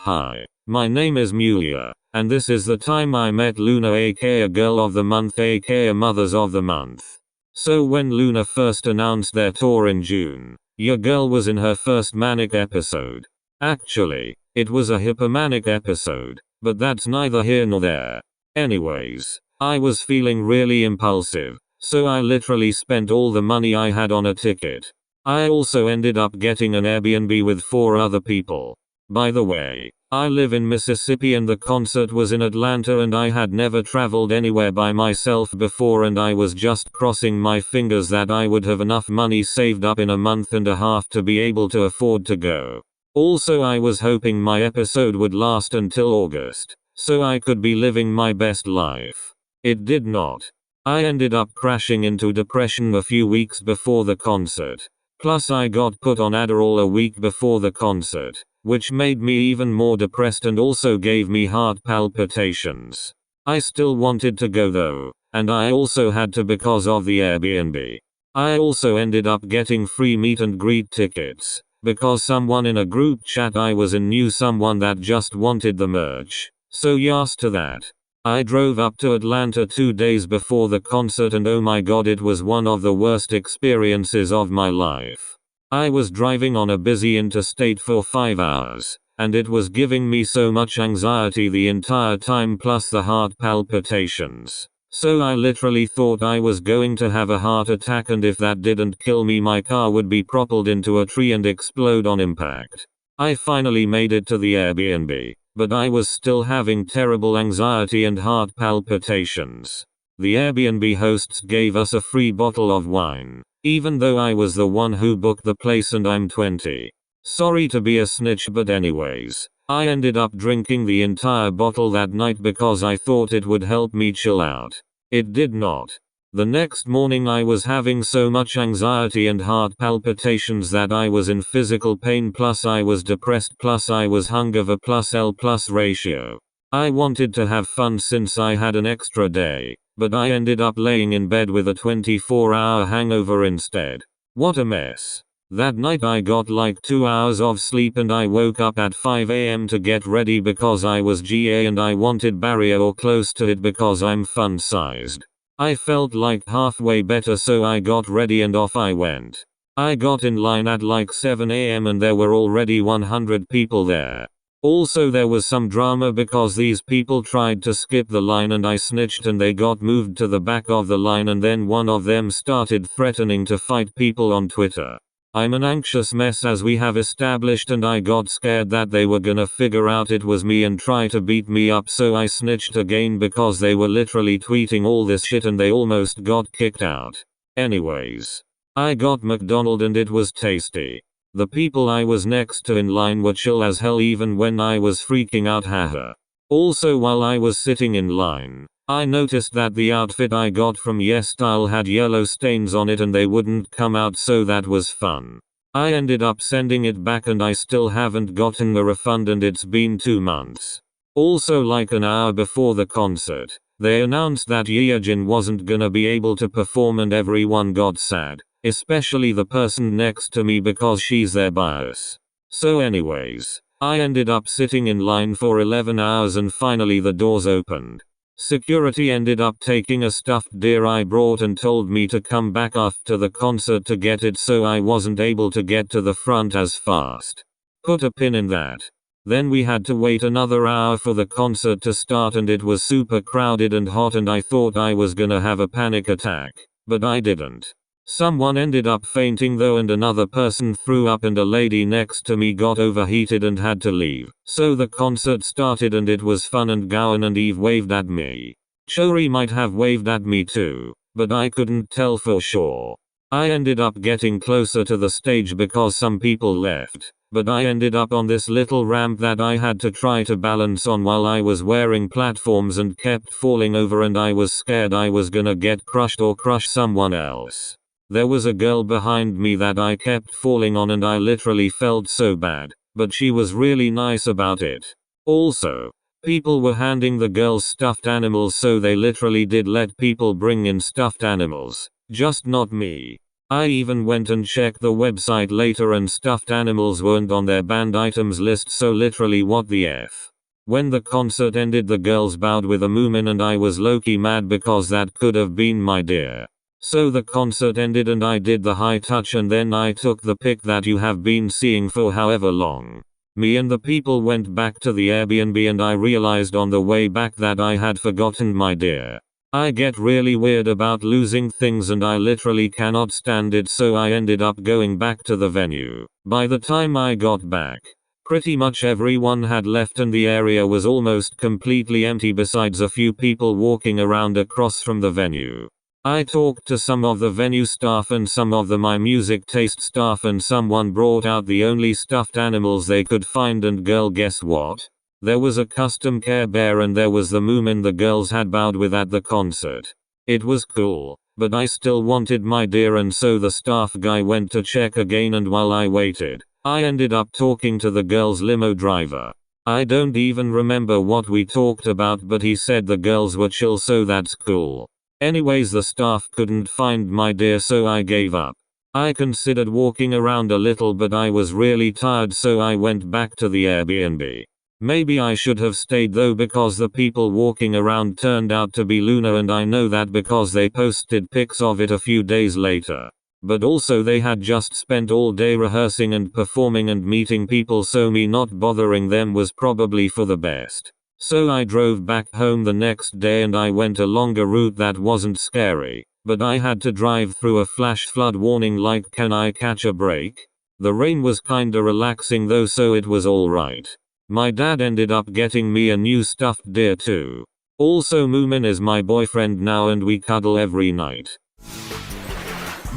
Hi, my name is Mulia, and this is the time I met Loona, aka Girl of the Month, aka Mothers of the Month. So when Loona first announced their tour in June, your girl was in her first manic episode. Actually, it was a hypomanic episode, but that's neither here nor there. Anyways, I was feeling really impulsive, so I literally spent all the money I had on a ticket. I also ended up getting an Airbnb with 4 other people. By the way, I live in Mississippi and the concert was in Atlanta and I had never traveled anywhere by myself before, and I was just crossing my fingers that I would have enough money saved up in a month and a half to be able to afford to go. Also, I was hoping my episode would last until August, so I could be living my best life. It did not. I ended up crashing into depression a few weeks before the concert. Plus I got put on Adderall a week before the concert, which made me even more depressed and also gave me heart palpitations. I still wanted to go though, and I also had to because of the Airbnb. I also ended up getting free meet and greet tickets, because someone in a group chat I was in knew someone that just wanted the merch. So yes to that. I drove up to Atlanta 2 days before the concert and oh my god, it was one of the worst experiences of my life. I was driving on a busy interstate for 5 hours, and it was giving me so much anxiety the entire time, plus the heart palpitations. So I literally thought I was going to have a heart attack, and if that didn't kill me my car would be propelled into a tree and explode on impact. I finally made it to the Airbnb, but I was still having terrible anxiety and heart palpitations. The Airbnb hosts gave us a free bottle of wine, even though I was the one who booked the place and I'm 20. Sorry to be a snitch, but anyways, I ended up drinking the entire bottle that night because I thought it would help me chill out. It did not. The next morning I was having so much anxiety and heart palpitations that I was in physical pain, plus I was depressed, plus I was hungover, plus L plus ratio. I wanted to have fun since I had an extra day, but I ended up laying in bed with a 24-hour hangover instead. What a mess. That night I got like 2 hours of sleep and I woke up at 5 AM to get ready because I was GA and I wanted barrier or close to it because I'm fun sized. I felt like halfway better, so I got ready and off I went. I got in line at like 7 AM and there were already 100 people there. Also there was some drama because these people tried to skip the line and I snitched and they got moved to the back of the line, and then one of them started threatening to fight people on Twitter. I'm an anxious mess as we have established, and I got scared that they were gonna figure out it was me and try to beat me up, so I snitched again because they were literally tweeting all this shit and they almost got kicked out. Anyways, I got McDonald's and it was tasty. The people I was next to in line were chill as hell even when I was freaking out, haha. Also while I was sitting in line, I noticed that the outfit I got from YesStyle had yellow stains on it and they wouldn't come out, so that was fun. I ended up sending it back and I still haven't gotten a refund and it's been 2 months. Also like an hour before the concert, they announced that Yeojin wasn't gonna be able to perform and everyone got sad, especially the person next to me because she's their bias. So anyways, I ended up sitting in line for 11 hours and finally the doors opened. Security ended up taking a stuffed deer I brought and told me to come back after the concert to get it, so I wasn't able to get to the front as fast. Put a pin in that. Then we had to wait another hour for the concert to start and it was super crowded and hot and I thought I was gonna have a panic attack, but I didn't. Someone ended up fainting though and another person threw up and a lady next to me got overheated and had to leave. So the concert started and it was fun and Gowan and Eve waved at me. Chori might have waved at me too, but I couldn't tell for sure. I ended up getting closer to the stage because some people left, but I ended up on this little ramp that I had to try to balance on while I was wearing platforms and kept falling over, and I was scared I was gonna get crushed or crush someone else. There was a girl behind me that I kept falling on and I literally felt so bad, but she was really nice about it. Also, people were handing the girls stuffed animals, so they literally did let people bring in stuffed animals, just not me. I even went and checked the website later and stuffed animals weren't on their banned items list, so literally what the F. When the concert ended, the girls bowed with a moomin and I was low-key mad because that could have been my dear. So the concert ended and I did the high touch and then I took the pic that you have been seeing for however long. Me and the people went back to the Airbnb and I realized on the way back that I had forgotten my dear. I get really weird about losing things and I literally cannot stand it, so I ended up going back to the venue. By the time I got back, pretty much everyone had left and the area was almost completely empty besides a few people walking around across from the venue. I talked to some of the venue staff and some of the My Music Taste staff and someone brought out the only stuffed animals they could find and girl, guess what? There was a custom Care Bear and there was the moomin the girls had bowed with at the concert. It was cool, but I still wanted my deer and so the staff guy went to check again and while I waited, I ended up talking to the girls' limo driver. I don't even remember what we talked about, but he said the girls were chill, so that's cool. Anyways, the staff couldn't find my deer, so I gave up. I considered walking around a little, but I was really tired, so I went back to the Airbnb. Maybe I should have stayed though, because the people walking around turned out to be Loona, and I know that because they posted pics of it a few days later. But also they had just spent all day rehearsing and performing and meeting people, so me not bothering them was probably for the best. So I drove back home the next day and I went a longer route that wasn't scary, but I had to drive through a flash flood warning. Like, can I catch a break? The rain was kinda relaxing though, so it was alright. My dad ended up getting me a new stuffed deer too. Also, Moomin is my boyfriend now and we cuddle every night.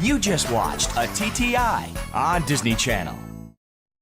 You just watched a TTI on Disney Channel.